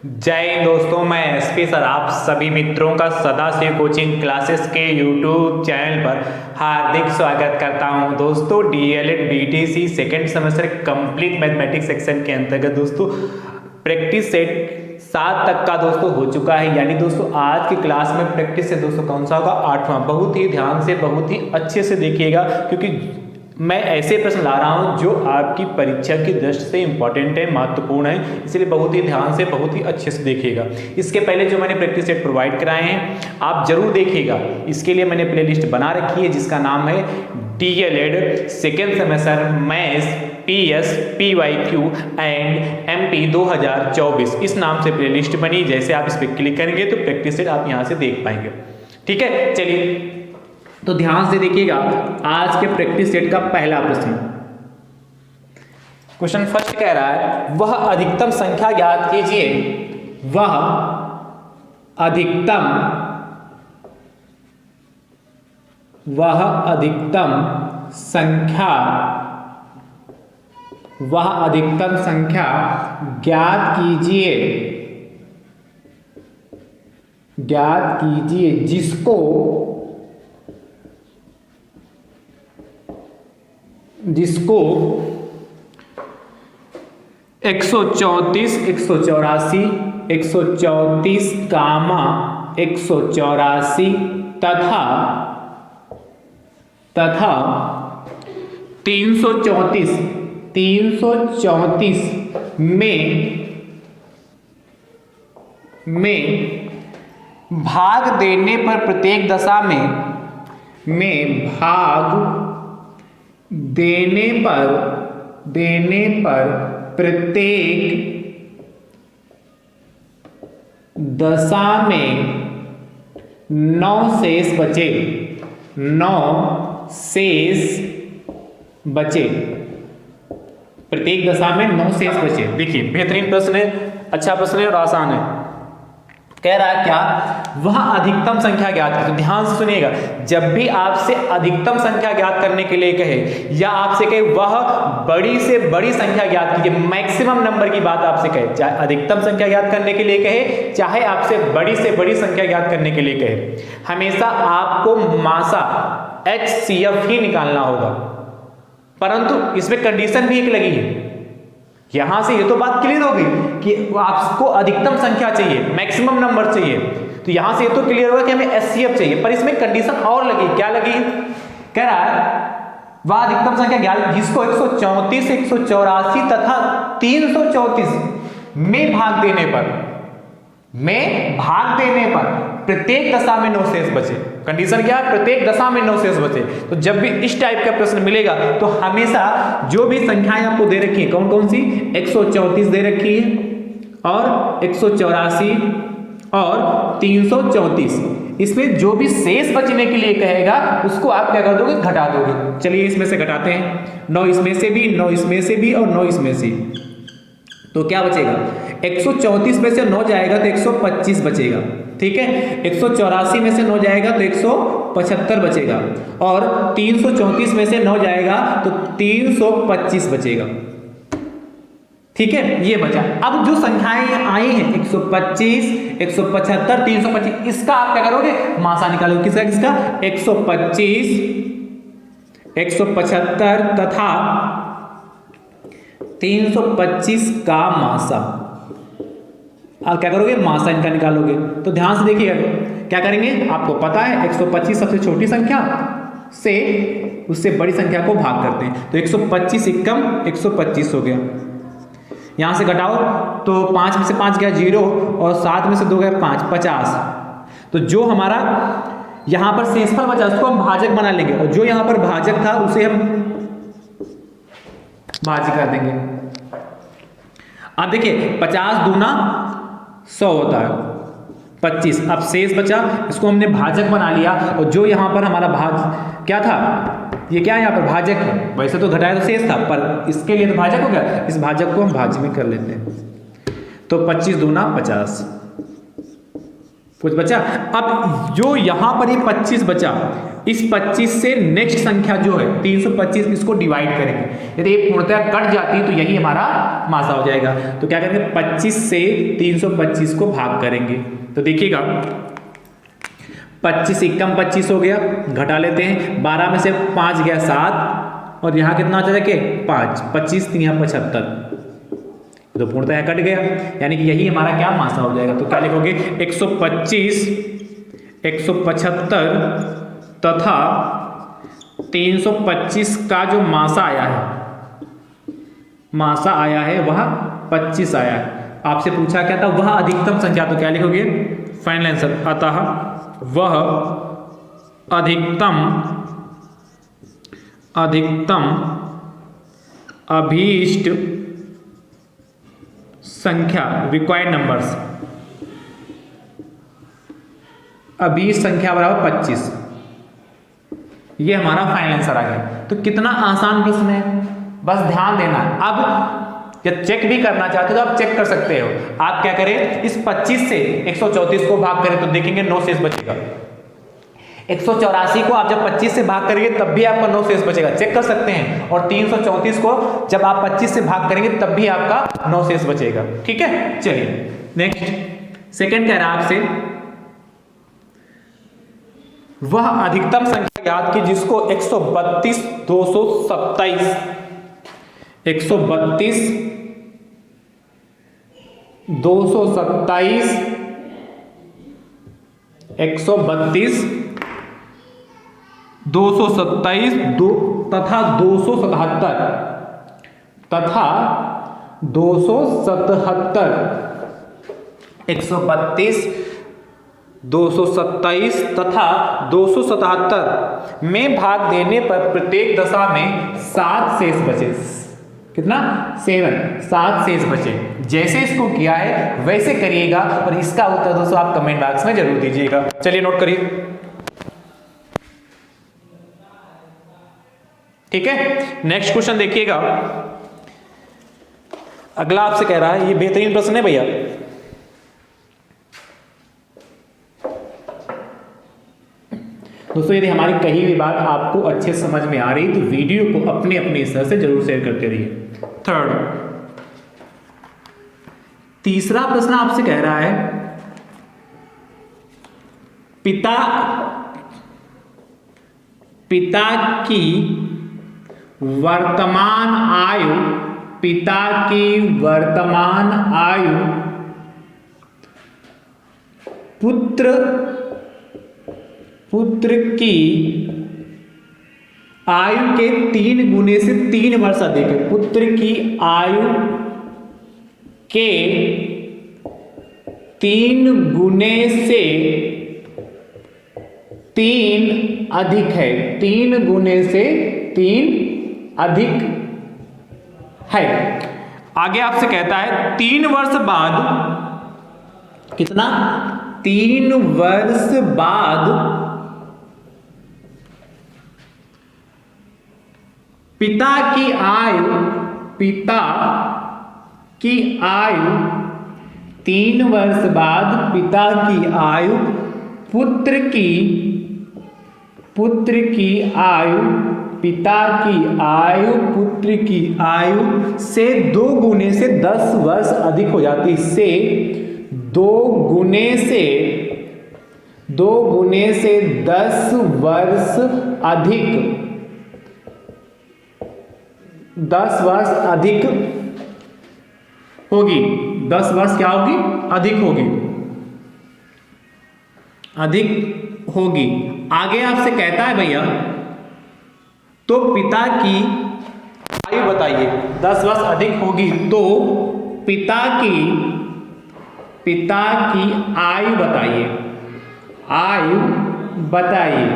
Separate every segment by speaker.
Speaker 1: जय हिंद दोस्तों, मैं एसपी सर आप सभी मित्रों का सदाशिव कोचिंग क्लासेस के यूट्यूब चैनल पर हार्दिक स्वागत करता हूं। दोस्तों DElEd BTC second semester complete mathematics section के अंतर्गत दोस्तों प्रैक्टिस सेट 7 तक का दोस्तों हो चुका है। यानी दोस्तों आज की क्लास में प्रैक्टिस सेट दोस्तों कौन सा होगा? 8वां। बहुत ही ध्यान से बहुत ही अच्छे से देखिएगा, क्योंकि मैं ऐसे प्रश्न ला रहा हूं जो आपकी परीक्षा की दृष्टि से इंपॉर्टेंट है, महत्वपूर्ण है, इसलिए बहुत ही ध्यान से बहुत ही अच्छे से देखिएगा। इसके पहले जो मैंने प्रैक्टिस सेट प्रोवाइड कराए हैं आप जरूर देखिएगा। इसके लिए मैंने प्लेलिस्ट बना रखी है जिसका नाम है DElEd second semester maths PS PYQ and MP 2024। इस नाम से प्लेलिस्ट बनी। जैसे आप इस पर क्लिक करेंगे तो प्रैक्टिस सेट आप यहां से देख पाएंगे। ठीक है, चलिए तो ध्यान से देखिएगा। आज के प्रैक्टिस सेट का पहला प्रश्न, क्वेश्चन फर्स्ट कह रहा है वह अधिकतम संख्या ज्ञात कीजिए। वह अधिकतम संख्या ज्ञात कीजिए जिसको 134, 184, 134, 184 तथा 334 में भाग देने पर प्रत्येक दशा में भाग देने पर प्रत्येक दशा में 9 शेष बचे। प्रत्येक दशा में 9 शेष बचे। देखिए बेहतरीन प्रश्न है, अच्छा प्रश्न है और आसान है। कह रहा है क्या? वह अधिकतम संख्या ज्ञात है। तो ध्यान से सुनिएगा, जब भी आपसे अधिकतम संख्या ज्ञात करने के लिए कहे या आपसे कहे वह बड़ी से बड़ी संख्या ज्ञात कीजिए, मैक्सिमम नंबर की बात आपसे कहे, चाहे अधिकतम संख्या ज्ञात करने के लिए कहे चाहे आपसे बड़ी संख्या ज्ञात करने के लिए कहे, हमेशा आपको मासा HCF ही निकालना होगा। परंतु इसमें कंडीशन भी एक लगी है। यहां से ये तो बात क्लियर हो गई कि आपको अधिकतम संख्या चाहिए, मैक्सिमम नंबर चाहिए, तो यहां से ये तो क्लियर होगा कि हमें HCF चाहिए। पर इसमें कंडीशन और लगी। क्या लगी? कह रहा है वह अधिकतम संख्या ज्ञात जिसको 134, 184 तथा 334 में भाग देने पर प्रत्येक दशा में 9 शेष बचे। कंडीशन क्या है? प्रत्येक दशा में 9 शेष बचे। तो जब भी इस टाइप का प्रश्न मिलेगा तो हमेशा जो भी संख्याएं आपको दे रखी है, कौन कौन सी? 134 दे रखी है और 184 और 334, इसमें जो भी शेष बचने के लिए कहेगा उसको आप क्या कर दोगे? घटा दोगे। चलिए इसमें से घटाते हैं। 9 इसमें से भी, 9 इसमें से भी और 9 इसमें से, तो क्या बचेगा? 134 में से 9 जाएगा तो 125 बचेगा। ठीक है, 184 में से 9 जाएगा तो 175 बचेगा और 334 में से 9 जाएगा तो 325 बचेगा। ठीक है, ये बचा। अब जो संख्याएं आई हैं 125, 175, 325, इसका आप क्या करोगे? मासा निकालोगे। किसका? 125, 175 तथा 325 का मासा। आप क्या करोगे? मासा इनका निकालोगे। तो ध्यान से देखिएगा क्या करेंगे। आपको पता है 125 सबसे छोटी संख्या से उससे बड़ी संख्या को भाग करते हैं, तो 125 एकम 125 हो गया। यहां से घटाओ तो 5 में से 5 गया 0 और 7 में से 2 गया 5, 50। तो जो हमारा यहां पर शेषफल बचा उसको हम भाजक बना लेंगे और जो यहां पर भाजक था उसे हम भाज्य कर देंगे। अब देखिए 50 दूना 100 होता है 25। अब शेष बचा, इसको हमने भाजक बना लिया और जो यहाँ पर हमारा क्या था? ये क्या है? यहाँ पर भाजक है। वैसे तो घटाया तो शेष था, पर इसके लिए तो भाजक हो गया। इस भाजक को हम भाज्य में कर लेते हैं। तो 25 दूना 50, कुछ बचा। अब जो यहाँ पर ये 25 बचा इस 25 से नेक्स्ट संख्या जो है 325 इसको डिवाइड करेंगे। यदि ये पूर्णतः कट जाती है तो यही हमारा मासा हो जाएगा। तो क्या करेंगे, 25 से 325 को भाग करेंगे। तो देखिएगा 25 एकम 25 हो गया, घटा लेते हैं, 12 में से 5 गया 7 और यहाँ कितना आ जाएगा 5, 25 3 75, तो पूर्णतः कट गया, यानी कि यही हमारा क्या मासा हो जाएगा। तो क्या लिखोगे 125 175 तथा 325 का जो मासा आया है वह 25 आया है। आपसे पूछा क्या था, वह अधिकतम संख्या, तो क्या लिखोगे फाइनल आंसर, अतः वह अधिकतम अभीष्ट संख्या रिक्वायर्ड नंबर्स, अभीष्ट संख्या बराबर 25। ये हमारा फाइनल आंसर आ गया। तो कितना आसान प्रश्न है, बस ध्यान देना है। अब जब चेक भी करना चाहते हो तो आप चेक कर सकते हो। आप क्या करें, इस 25 से 134 को भाग करें तो देखेंगे 9 शेष बचेगा। 184 को आप जब 25 से भाग करेंगे तब भी आपका 9 शेष बचेगा, चेक कर सकते हैं। और 334 को जब आप 25 से भाग करेंगे तब भी आपका 9 शेष बचेगा। ठीक है, चलिए नेक्स्ट सेकंड कह रहा है आपसे, वह अधिकतम संख्या याद की जिसको 132 227 132 227 132 227 तथा 277 132 227 तथा 277 में भाग देने पर प्रत्येक दशा में 7 शेष बचे। कितना 7 शेष बचे। जैसे इसको किया है वैसे करिएगा और इसका उत्तर दोस्तों आप कमेंट बॉक्स में जरूर दीजिएगा। चलिए नोट करिए, ठीक है। नेक्स्ट क्वेश्चन देखिएगा, अगला आपसे कह रहा है, ये बेहतरीन प्रश्न है भैया। दोस्तों यदि हमारी कही हुई बात आपको अच्छे समझ में आ रही तो वीडियो को अपने अपने स्तर से जरूर शेयर करते रहिए। थर्ड, तीसरा प्रश्न आपसे कह रहा है, पिता की वर्तमान आयु पुत्र की आयु के 3 गुने से 3 वर्ष अधिक है। पुत्र की आयु के 3 गुने से 3 अधिक है। 3 गुने से 3 अधिक है। आगे आपसे कहता है 3 वर्ष बाद, कितना 3 वर्ष बाद पिता की आयु 3 वर्ष बाद पिता की आयु पुत्र की आयु पिता की आयु पुत्र की आयु से 2 गुने से 10 वर्ष अधिक हो जाती है। से 2 गुने से 10 वर्ष अधिक 10 वर्ष अधिक होगी। 10 वर्ष क्या होगी, अधिक होगी। आगे आपसे कहता है भैया, तो पिता की आयु बताइए। 10 वर्ष अधिक होगी तो पिता की आयु बताइए।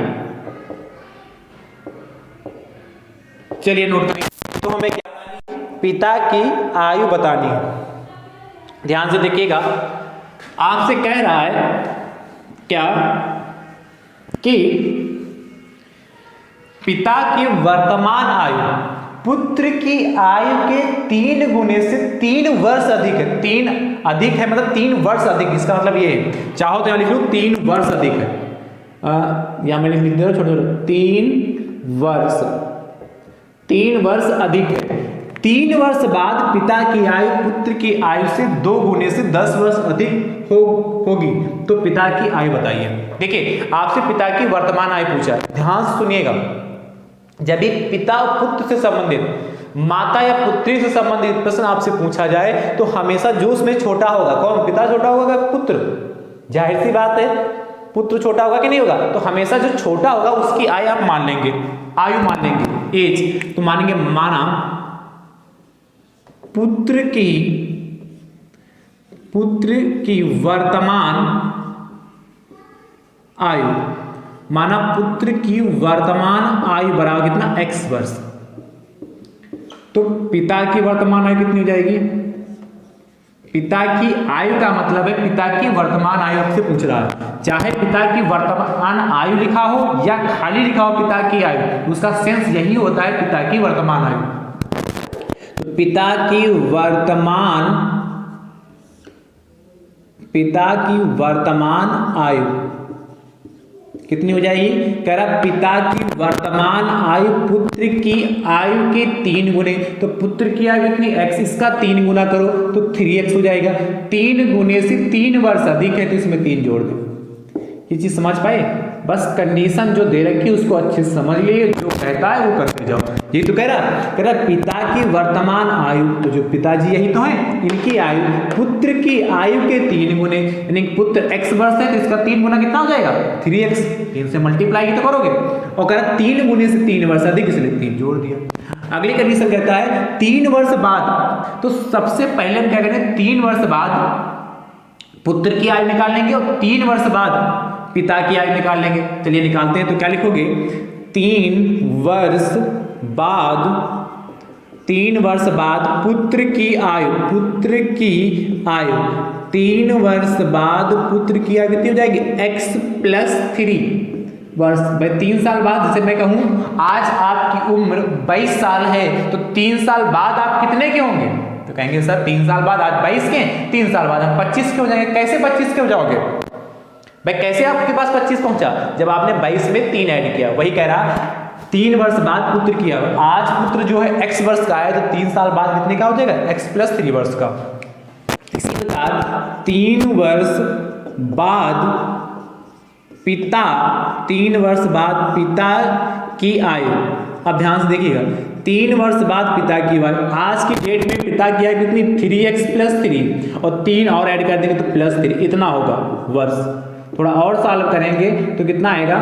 Speaker 1: चलिए नोट करिए। तो हमें क्या, पिता की आयु बतानी है। ध्यान से देखिएगा, आपसे कह रहा है क्या कि पिता की वर्तमान आयु पुत्र की आयु के 3 गुने से 3 वर्ष अधिक है। 3 अधिक है मतलब 3 वर्ष अधिक, इसका मतलब ये है, चाहो तो यहां लिख लो 3 वर्ष अधिक है। यहाँ मैंने लिख दिया छोटे छोटे, 3 वर्ष अधिक है। 3 वर्ष बाद पिता की आयु पुत्र की आयु से 2 गुने से 10 वर्ष अधिक होगी, तो पिता की आयु बताइए। देखिए आपसे पिता की वर्तमान आयु पूछा, ध्यान से सुनिएगा। जब भी पिता और पुत्र से संबंधित, माता या पुत्री से संबंधित प्रश्न आपसे पूछा जाए तो हमेशा जो उसमें छोटा होगा, कौन, पिता छोटा होगा कि पुत्र? जाहिर सी बात है पुत्र छोटा होगा कि नहीं होगा, तो हमेशा जो छोटा होगा उसकी आयु आप मान लेंगे, आयु मान लेंगे, एज। तो मानेंगे माना पुत्र की वर्तमान आयु, माना पुत्र की वर्तमान आयु बराबर कितना, x वर्ष। तो पिता की वर्तमान आयु कितनी हो जाएगी? पिता की आयु का मतलब है पिता की वर्तमान आयु आपसे पूछ रहा है, चाहे पिता की वर्तमान आयु लिखा हो या खाली लिखा हो पिता की आयु, उसका सेंस यही होता है पिता की वर्तमान आयु। तो पिता की वर्तमान आयु कितनी हो जाएगी? कह रहा पिता की वर्तमान आयु पुत्र की आयु के 3 गुने। तो पुत्र की आयु कितनी, x, इसका 3 गुना करो तो 3x हो जाएगा। 3 गुने से 3 वर्ष अधिक है तो इसमें 3 जोड़ दो। ये चीज समझ पाए? बस कंडीशन जो दे रखी है उसको अच्छे से समझ लिए, जो कहता है वो करते जाओ। ये तो कह रहा पिता की वर्तमान आयु, तो जो पिताजी यही तो है, इनकी आयु पुत्र की आयु के 3 गुने, यानी पुत्र x वर्ष है तो इसका 3 गुना कितना हो जाएगा, 3x। 3 से मल्टीप्लाई ही तो करोगे, और कह रहा 3 गुने से 3 वर्ष अधिक, इसलिए 3 जोड़ दिया। अगली कंडीशन कहता है 3 वर्ष बाद। तो सबसे पहले हम क्या करें, 3 वर्ष बाद पुत्र की आयु निकाल लेंगे और 3 वर्ष बाद पिता की आयु निकाल लेंगे। चलिए निकालते हैं। तो क्या लिखोगे, 3 वर्ष बाद पुत्र की आयु 3 वर्ष बाद पुत्र की आयु कितनी हो जाएगी, x प्लस 3 वर्ष। भाई 3 साल बाद, जैसे मैं कहूं आज आपकी उम्र 22 साल है, तो 3 साल बाद आप कितने के होंगे? तो कहेंगे सर 3 साल बाद आज 22 के, 3 साल बाद हम 25 के हो जाएंगे। कैसे 25 के हो जाओगे भाई? कैसे आपके पास 25 पहुंचा? जब आपने 22 में 3 ऐड किया। वही कह रहा 3 वर्ष बाद पुत्र किया, आज पुत्र जो है x वर्ष का है, तो 3 साल बाद कितने का हो जाएगा, x प्लस 3 वर्ष का। इसी प्रकार 3 वर्ष बाद पिता की आयु, अब ध्यान से देखिएगा, 3 वर्ष बाद पिता की आयु, आज की डेट में पिता की आयु कितनी, 3x प्लस 3, और 3 और ऐड कर देंगे तो प्लस 3, इतना होगा वर्ष। थोड़ा और सॉल्व करेंगे तो कितना आएगा,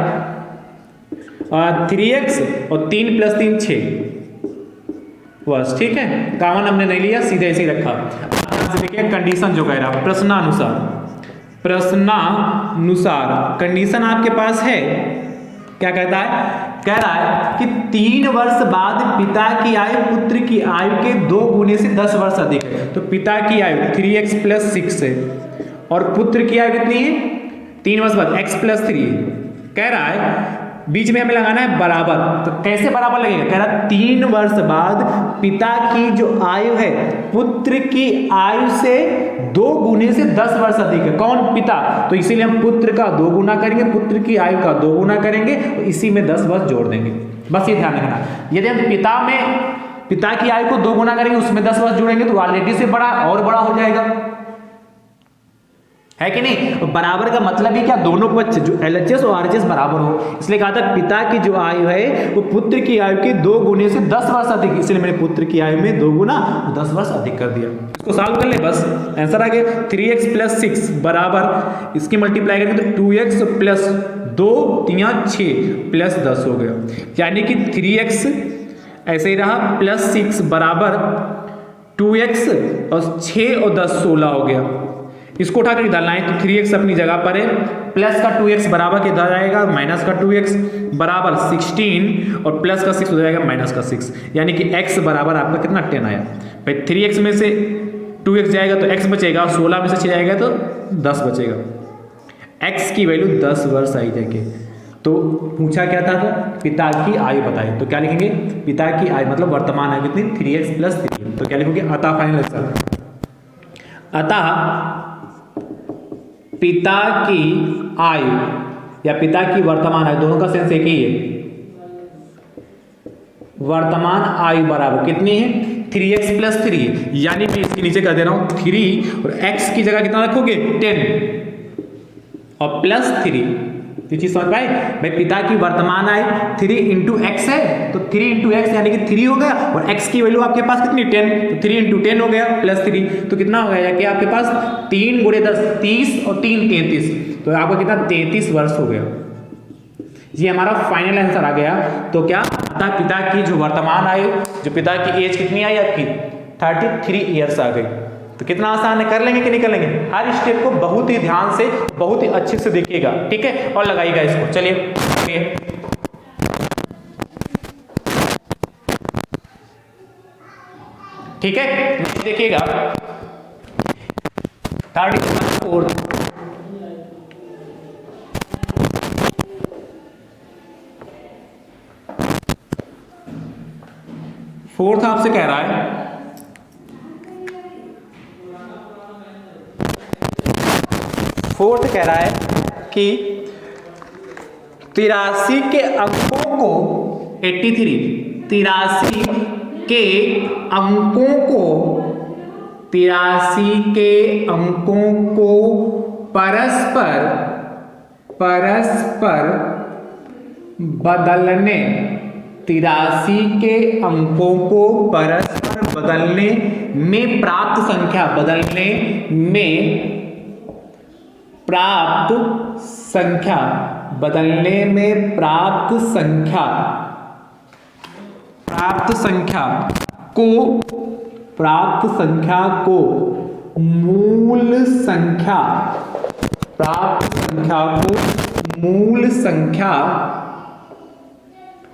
Speaker 1: 3x और 3 प्लस 3 6 वर्ष। ठीक है, कॉमन हमने नहीं लिया, सीधे ऐसे ही रखा। देखिए कंडीशन जो कह रहा, प्रश्नानुसार कंडीशन आपके पास है, क्या कहता है, कह रहा है कि 3 वर्ष बाद पिता की आयु पुत्र की आयु के 2 गुने से 10 वर्ष अधिक है। तो पिता की आयु 3x प्लस 6 है और पुत्र की आयु कितनी है, 3 वर्ष बाद x प्लस 3। कह रहा है बीच में हमें लगाना है बराबर। तो कैसे बराबर लगेगा, कह रहा 3 वर्ष बाद पिता की जो आयु है पुत्र की आयु से 2 गुने से 10 वर्ष अधिक है। कौन, पिता। तो इसीलिए हम पुत्र का 2 गुना करेंगे, पुत्र की आयु का 2 गुना करेंगे, तो इसी में 10 वर्ष जोड़ देंगे। बस ये ध्यान रखना, यदि हम पिता की आयु को 2 गुना करेंगे, उसमें 10 वर्ष जोड़ेंगे तो ऑलरेडी से बड़ा और बड़ा हो जाएगा, है कि नहीं। तो बराबर का मतलब ही क्या, दोनों पक्ष जो LHS और RHS बराबर हो। इसलिए कहा था पिता की जो आयु है वो पुत्र की आयु के 2 गुने से 10 वर्ष अधिक, इसलिए मैंने पुत्र की आयु में 2 गुना 10 वर्ष अधिक कर दिया। इसको सॉल्व कर ले, बस आंसर आ गया 3x प्लस 6 बराबर, इसकी मल्टीप्लाई करेंगे तो 2x प्लस 2 3 6 प्लस 10 हो गया, यानी कि 3x ऐसे ही रहा प्लस 6 बराबर 2x और 6 और 10 16 हो गया। इसको उठा कर डालना है तो 3x अपनी जगह पर है, प्लस का 2x बराबर के इधर आएगा, माइनस का 2x बराबर 16 और प्लस का 6 हो जाएगा माइनस का 6, यानी कि x बराबर आपका कितना 10 आया। भाई 3x में से 2x जाएगा तो x बचेगा, 16 में से 6 जाएगा तो 10 बचेगा, x की वैल्यू 10 वर्ष आई जाके। तो पूछा क्या था, पिता की आयु बताए, तो क्या लिखेंगे, पिता की आयु मतलब वर्तमान आयु कितनी 3x प्लस 3। तो क्या लिखोगे, अतः फाइनल आंसर, अतः पिता की आयु या पिता की वर्तमान आयु, दोनों का सेंस एक ही है। वर्तमान आयु बराबर कितनी है 3x प्लस 3, यानी मैं इसके नीचे कर दे रहा हूं 3 और x की जगह कितना रखोगे 10 और प्लस 3। ये चीज समझ पाए भाई, पिता की वर्तमान आयु 3 इंटू एक्स है तो 3 इंटू एक्स यानी कि 3 हो गया, और x की वैल्यू आपके पास कितनी 10, तो 3 इंटू 10 हो गया प्लस 3, तो कितना हो गया कि आपके पास 3 गुणे 10 30 और 3 33, तो आपका कितना 33 वर्ष हो गया। ये हमारा फाइनल आंसर आ गया। तो क्या पिता की जो वर्तमान आयु, जो पिता की एज कितनी आई आपकी 33 ईयर्स आ गई। तो कितना आसान है, कर लेंगे कि नहीं कर लेंगे। हर स्टेप को बहुत ही ध्यान से बहुत ही अच्छे से देखिएगा, ठीक है, और लगाइएगा इसको। चलिए ठीक है, देखिएगा 34 फोर्थ आपसे कह रहा है फोर्थ कह रहा है कि 83 के अंकों को 83 के अंकों को 83 के अंकों को परस्पर बदलने 83 के अंकों को परस्पर बदलने में प्राप्त संख्या प्राप्त संख्या को मूल संख्या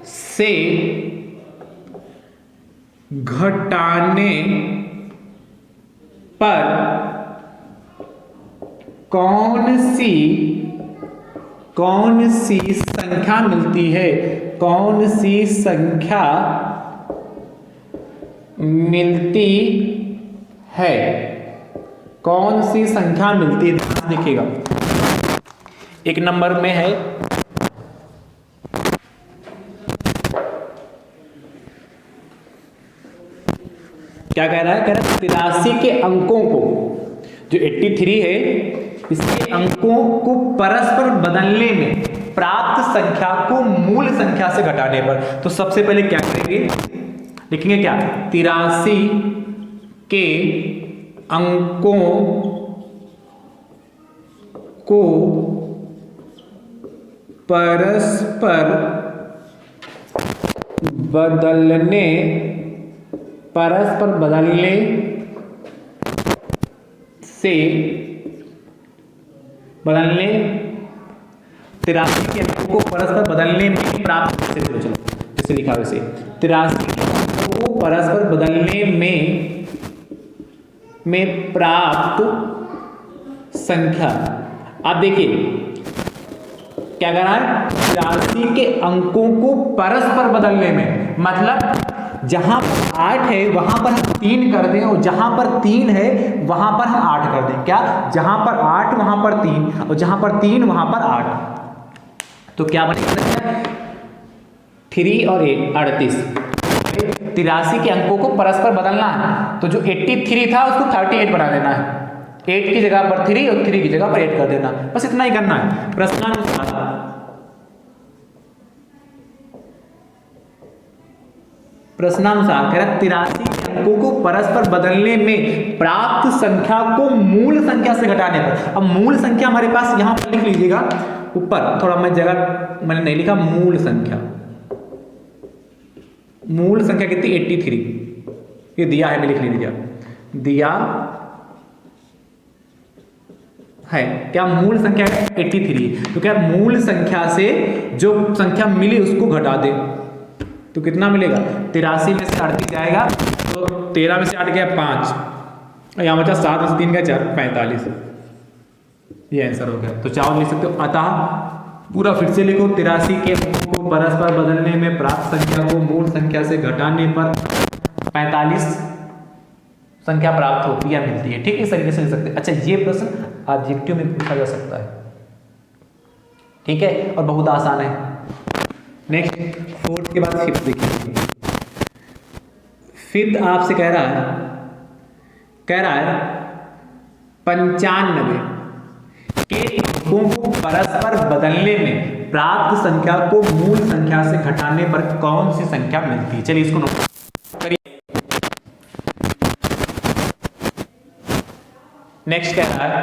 Speaker 1: से घटाने पर कौन सी संख्या मिलती है, कौन सी संख्या मिलती है, कौन सी संख्या मिलती है। ध्यान देखिएगा, एक नंबर में है क्या कह रहा है, 83 के अंकों को, जो 83 है इसके अंकों को परस्पर बदलने में प्राप्त संख्या को मूल संख्या से घटाने पर। तो सबसे पहले क्या करेंगे, लिखेंगे क्या 83 के अंकों को परस्पर बदलने 83 के अंकों को परस्पर बदलने में प्राप्त, चलो जैसे लिखा वैसे 83 के अंकों को परस्पर बदलने में प्राप्त संख्या। आप देखिए क्या कर रहा है, 83 के अंकों को परस्पर बदलने में, मतलब जहां पर 8 है वहां पर हम 3 कर दें, और जहां पर 3 है वहां पर हम 8 कर दें। क्या, जहां पर 8 वहां पर 3, और जहां पर 3 वहां पर 8, तो क्या बनेगा 3 और 8 38। 83 के अंकों को परस्पर बदलना है, तो जो 83 था उसको 38 बना देना है, 8 की जगह पर 3 और 3 की जगह पर 8 कर देना, बस इतना ही करना है। प्रश्नानुसार कह रहा 83 के अंकों को परस्पर बदलने में प्राप्त संख्या को मूल संख्या से घटाने पर। अब मूल संख्या हमारे पास यहां पर लिख लीजिएगा, ऊपर थोड़ा मैं जगह मैंने नहीं लिखा, मूल संख्या कितनी 83, ये दिया है, मैं लिख लीजिएगा, दिया है क्या, मूल संख्या 83, तो क्या मूल संख्या से जो संख्या मिली उसको घटा दे, तो कितना मिलेगा 83 में से 38 जाएगा, तो 13 में से 8 गया 5, यहाँ बचा 7 में से 3 गया 4, 45, ये आंसर हो गया। तो चावल लिख सकते हो, अतः पूरा फिर से लिखो, 83 के अंकों को परस्पर बदलने में प्राप्त संख्या को मूल संख्या से घटाने पर 45 संख्या प्राप्त होती है, मिलती है। ठीक, इस तरीके से लिख सकते हैं। अच्छा, ये प्रश्न ऑब्जेक्टिव में पूछा जा सकता है, ठीक है, और बहुत आसान है। नेक्स्ट 4th के बाद 5th देखिए। 5th आपसे कह रहा है 95 के अंकों को परस्पर बदलने में प्राप्त संख्या को मूल संख्या से घटाने पर कौन सी संख्या मिलती है। चलिए इसको नोट करिए। नेक्स्ट कह रहा है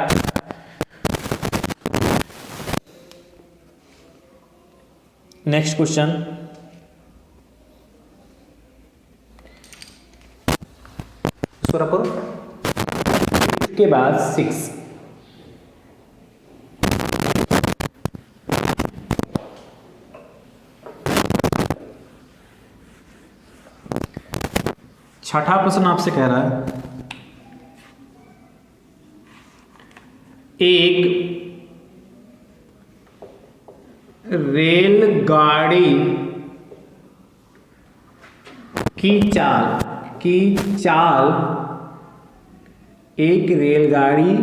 Speaker 1: नेक्स्ट क्वेश्चन, इसको रखो के बाद 6। छठा प्रश्न आपसे कह रहा है एक रेलगाड़ी की चाल एक रेलगाड़ी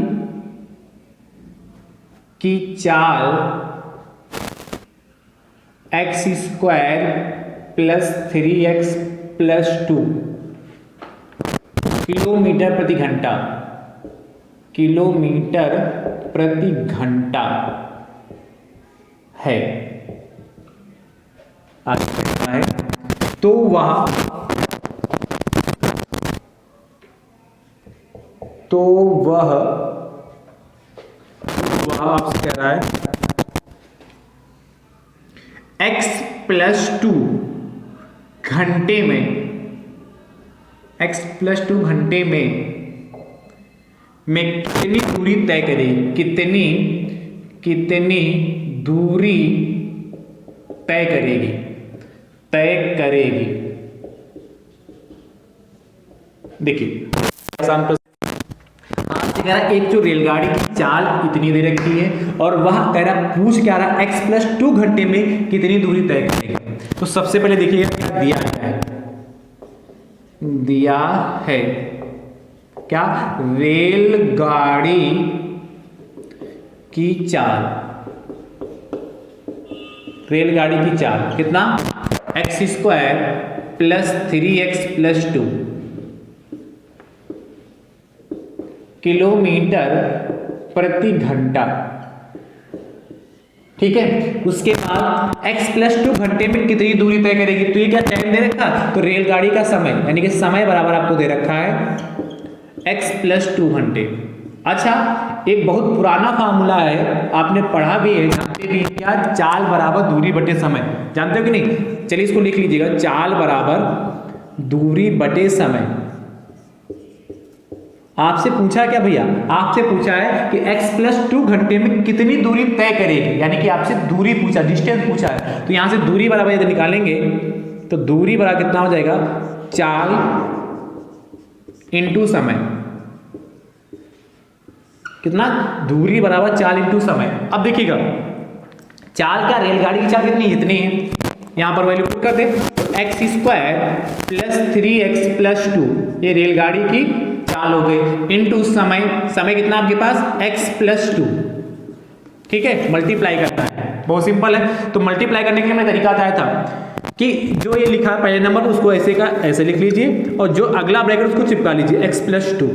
Speaker 1: की चाल x² + 3x + 2 किलोमीटर प्रति घंटा है। तो वह आपसे कह रहा है x + 2 घंटे में कितनी दूरी तय करेगी, कितनी दूरी तय करेगी। देखिए आसान प्रश्न आपसे कह रहा है एक जो रेलगाड़ी की चाल इतनी दे रखी है और वह कह रहा पूछ क्या रहा x + 2 घंटे में कितनी दूरी तय करेगी। तो सबसे पहले देखिए दिया है क्या, रेलगाड़ी की चाल कितना x² + 3x + 2 किलोमीटर प्रति घंटा। ठीक है, उसके बाद x + 2 घंटे में कितनी दूरी तय करेगी। तो ये क्या टाइम दे रखा, तो रेलगाड़ी का समय यानी कि समय बराबर आपको दे रखा है x + 2 घंटे। अच्छा, एक बहुत पुराना फार्मूला है, आपने पढ़ा भी है, जानते भी हैं क्या, चाल बराबर दूरी बटे समय। जानते हो कि नहीं, चलिए इसको लिख लीजिएगा, चाल बराबर दूरी बटे समय। आपसे पूछा क्या भैया, आपसे पूछा है कि x + 2 घंटे में कितनी दूरी तय करेगी, यानी कि आपसे दूरी पूछा, डिस्टेंस पूछा है। तो यहां से दूरी बराबर यदि निकालेंगे तो दूरी बराबर कितना हो जाएगा, चाल इंटू समय। कितना, दूरी बराबर चाल इंटू समय। अब देखिएगा चाल क्या, रेलगाड़ी की चाल कितनी, इतनी है, यहां पर वैल्यू पुट कर दे, तो x² + 3x + 2 ये रेलगाड़ी की चाल हो गई, इंटू समय कितना आपके पास x + 2। ठीक है, मल्टीप्लाई करना है, बहुत सिंपल है। तो मल्टीप्लाई करने के लिए मैंने तरीका बताया था कि जो ये लिखा है पहले नंबर उसको ऐसे का ऐसे लिख लीजिए और जो अगला ब्रैकेट उसको चिपका लीजिए x + 2।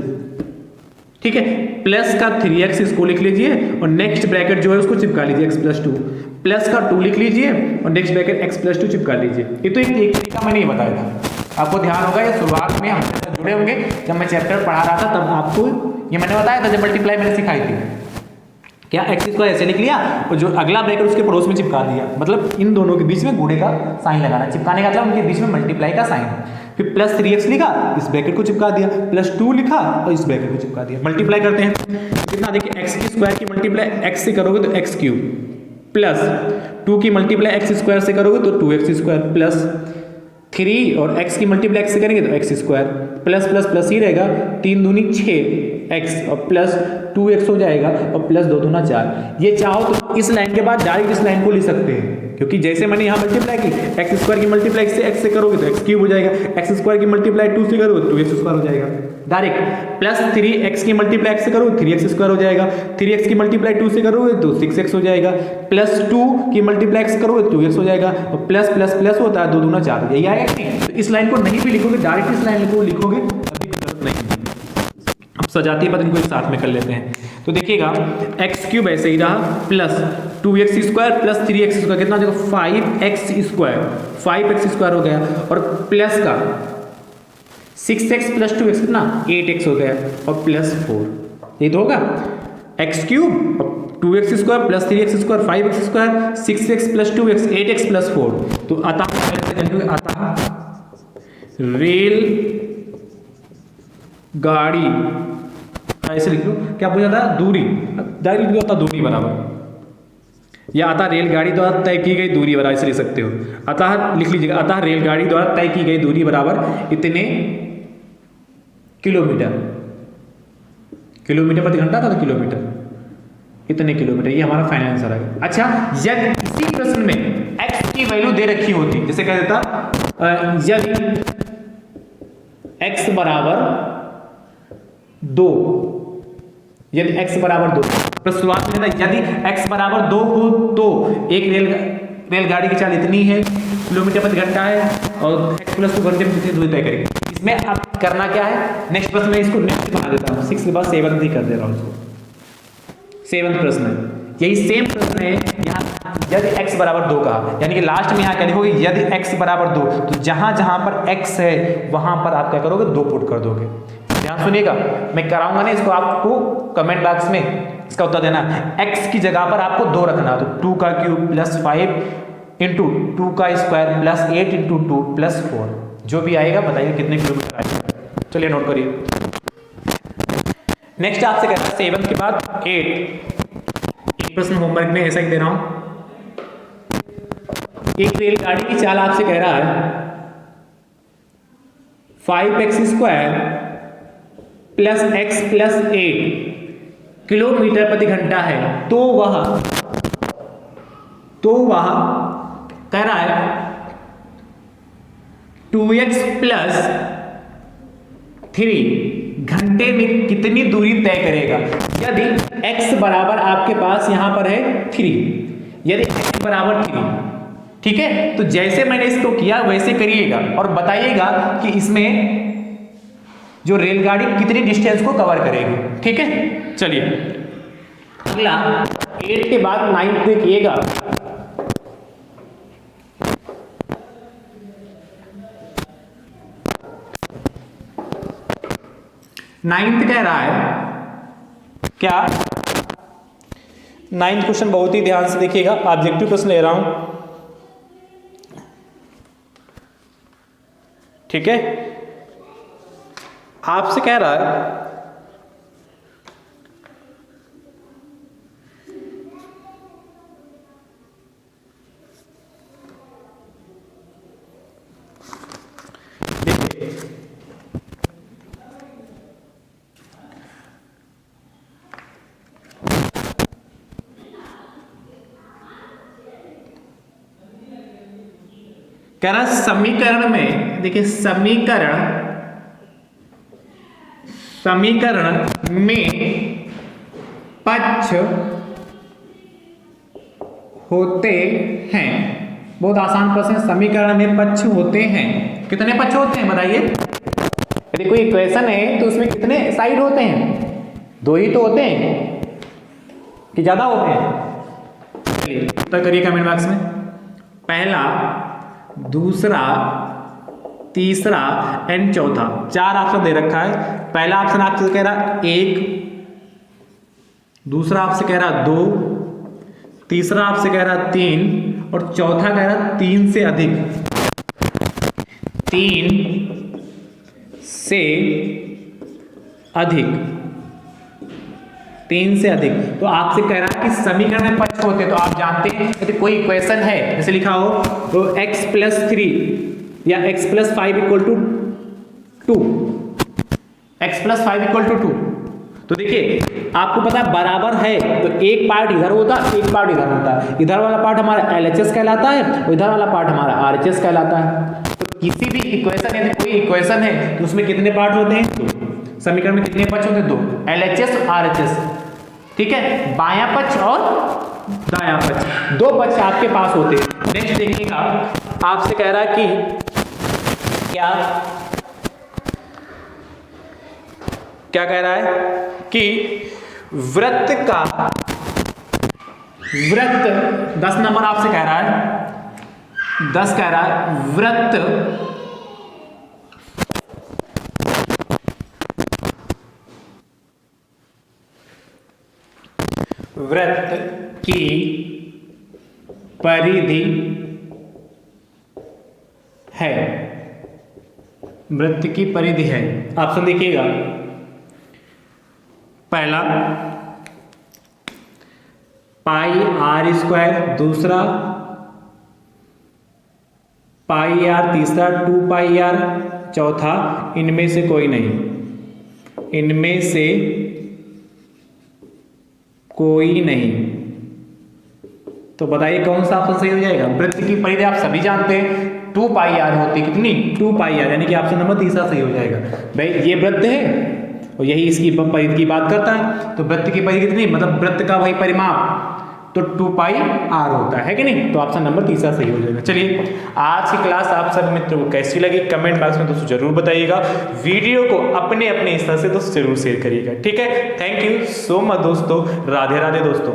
Speaker 1: ठीक है, प्लस का 3x इसको लिख लीजिए और नेक्स्ट ब्रैकेट जो है उसको चिपका लीजिए x + 2, प्लस का 2 लिख लीजिए और नेक्स्ट ब्रैकेट x + 2 चिपका लीजिए। ये तो एक तरीका मैंने ये बताया था, आपको ध्यान होगा ये शुरुआत में हमसे जुड़े होंगे, जब मैं चैप्टर पढ़ा रहा था तब आपको ये मैंने बताया था, जब मल्टीप्लाई मैंने सिखाई थी। क्या x² ऐसे लिख लिया और जो अगला ब्रैकेट उसके पड़ोस में चिपका दिया, मतलब इन दोनों के बीच में गुणे का साइन लगाना, चिपकाने का मतलब उनके बीच में मल्टीप्लाई का साइन। फिर प्लस 3x लिखा, इस ब्रैकेट को चिपका दिया, प्लस 2 लिखा और इस ब्रैकेट को चिपका दिया। मल्टीप्लाई करते हैं कितना, देखिए x² की मल्टीप्लाई x से करोगे तो x³ प्लस 2 की मल्टीप्लाई x² से करोगे तो 2x² प्लस 3 और x की मल्टीप्लाई x से करेंगे तो x² प्लस प्लस प्लस ही रहेगा, 3 दूनी 6x और प्लस 2x हो जाएगा और प्लस 2 दूना 4। ये चाहो तो इस लाइन के बाद डायरेक्ट इस लाइन को लिख सकते हैं, क्योंकि जैसे मैंने यहाँ मल्टीप्लाई की, एक्स स्क्वायर की मल्टीप्लाई से एक्स से करोगे तो एक्स क्यूब हो जाएगा, एक्स स्क्वायर की मल्टीप्लाई 2 से करोगे तो 2x स्क्वायर हो जाएगा डायरेक्ट, प्लस 3x की मल्टीप्लाई x से करोगे 3x स्क्वायर हो जाएगा, 3x की मल्टीप्लाई 2 से करोगे तो 6x हो जाएगा, प्लस 2 की मल्टीप्लाई x करोगे तो 2x हो जाएगा, और प्लस प्लस प्लस होता है 2 दूना 4, यही आएगा नहीं। तो इस लाइन को नहीं भी लिखोगे, डायरेक्ट इस लाइन को लिखोगे अभी जरूरत नहीं। अब सजाती पद इनको एक साथ में कर लेते हैं। तो देखिएगा एक्स क्यूब ऐसे ही रहा, plus 2x square plus 3x square कितना हो जाएगा 5x स्क्वायर, 5x स्क्वायर हो गया, और प्लस का 6x प्लस 2x कितना 8x हो गया, और प्लस 4, ये तो होगा x cube 2x square plus 3x square 5x square 6x plus 2x 8x plus 4। तो अतः रेल गाड़ी ऐसे लिख लो, क्या पूछा था दूरी, डायरेक्ट लिख दो अतः दूरी बराबर, या अतः रेलगाड़ी द्वारा तय की गई दूरी बराबर, ऐसे लिख सकते हो। अतः लिख लीजिएगा अतः रेलगाड़ी द्वारा तय की गई दूरी बराबर इतने किलोमीटर, किलोमीटर प्रति घंटा था तो किलोमीटर, इतने किलोमीटर, ये हमारा फाइनल आंसर है। अच्छा, यदि इसी प्रश्न में x की वैल्यू दे रखी होती, जैसे कह देता यदि x बराबर 2, यदि x बराबर 2, तो शुरुआत में था यदि x बराबर 2 हो तो एक रेलगाड़ी की चाल इतनी है, किलोमीटर प्रति घंटा है, और x प्लस 2 घंटे में कितनी दूरी तय करेगी। इसमें अब करना क्या है, नेक्स्ट प्रश्न में इसको नेक्स्ट बना देता हूँ, 6 के बाद 7 ही कर दे रहा हूँ इसको, 7 प्रश्न है, यही सेम प्रश्न है यहाँ, यदि x बराबर 2 कहा, यानी कि लास्ट में यहाँ क्या लिखोगे, यदि x बराबर 2, तो जहां जहां पर x है वहां पर आप क्या करोगे 2 पुट कर दोगे। ध्यान सुनिएगा, मैं कराऊंगा ना इसको, आपको कमेंट बॉक्स में इसका उत्तर देना। x की जगह पर आपको 2 रखना, तो 2 का क्यूब प्लस 5 इंटू 2 का स्क्वायर प्लस 8 इंटू 2 प्लस 4, जो भी आएगा बताइए कितने किलोमीटर आएगा। चलिए नोट करिए। नेक्स्ट आपसे कहता है 7 के बाद 8, एक प्रश्न होमवर्क में ऐसा ही दे रहा हूं, एक रेलगाड़ी की चाल आपसे कह रहा है 5x square plus x plus 8 kilometre प्रति घंटा है, तो वह कह रहा है 2x प्लस 3 घंटे में कितनी दूरी तय करेगा। यदि x बराबर आपके पास यहां पर है 3, यदि x बराबर 3, ठीक है, तो जैसे मैंने इसको किया वैसे करिएगा और बताइएगा कि इसमें जो रेलगाड़ी कितनी डिस्टेंस को कवर करेगी। ठीक है, चलिए अगला 8 के बाद 9 देखिएगा। नाइन्थ कह रहा है क्या, 9th क्वेश्चन बहुत ही ध्यान से देखिएगा, ऑब्जेक्टिव क्वेश्चन ले रहा हूं, ठीक है। आपसे कह रहा है कह रहा समीकरण में, देखिए समीकरण में पक्ष होते हैं। बहुत आसान प्रश्न है, समीकरण में पक्ष होते हैं, कितने पक्ष होते हैं बताइए। यदि कोई इक्वेशन है तो उसमें कितने साइड होते हैं, 2 ही तो होते हैं कि ज्यादा होते हैं। चलिए उत्तर करिए कमेंट बॉक्स में, पहला, दूसरा, तीसरा एंड चौथा, 4 ऑप्शन दे रखा है। पहला ऑप्शन आपसे कह रहा 1, दूसरा आपसे कह रहा 2, तीसरा आपसे कह रहा 3 और चौथा कह रहा 3 से अधिक, 3 से अधिक, 3 से अधिक। तो आपसे कह रहा है कि समीकरण में पक्ष होते हैं, तो आप जानते हैं यदि कोई इक्वेशन है जैसे लिखा हो तो x प्लस 3 या x plus 5 equal to 2, x plus 5 equal to 2, तो देखिए आपको पता है बराबर है तो एक पार्ट इधर होता है एक पार्ट इधर होता है। इधर वाला पार्ट हमारा LHS कहलाता है और इधर वाला पार्ट हमारा RHS कहलाता है। तो किसी भी इक्वेशन यदि कोई इक्वेशन है तो उसमें कितने पार्ट होते हैं? दो। समीकरण में कितने पक्ष होते हैं? दो, LHS और RHS। ठीक है, बायां पक्ष और दायां पक्ष, दो पक्ष आपके पास होते हैं। नेक्स्ट देखिएगा, आपसे कह रहा है कि क्या कह रहा है कि वृत्त 10 नंबर आपसे कह रहा है, 10 कह रहा है वृत्त की परिधि है, वृत्त की परिधि है। ऑप्शन देखिएगा, पहला पाई आर स्क्वायर, दूसरा पाई आर, तीसरा 2 पाई आर, चौथा इनमें से कोई नहीं, इनमें से कोई नहीं। तो बताइए कौन सा ऑप्शन सही हो जाएगा? वृत्त की परिधि आप सभी जानते हैं 2 पाई आर होती है, कितनी? 2 पाई आर, यानी कि ऑप्शन नंबर तीसरा सही हो जाएगा। भाई ये वृत्त है और यही इसकी परिधि की बात करता है, तो वृत्त की परिधि कितनी, मतलब वृत्त का वही परिमाप तो 2 पाई आर होता है कि नहीं? तो ऑप्शन नंबर तीसरा सही हो जाएगा। चलिए, आज की क्लास आप सभी मित्रों को कैसी लगी कमेंट बॉक्स में दोस्तों जरूर बताइएगा। वीडियो को अपने अपने हिस्से से दोस्तों जरूर शेयर करिएगा। ठीक है, थैंक यू सो मच दोस्तों, राधे राधे दोस्तों।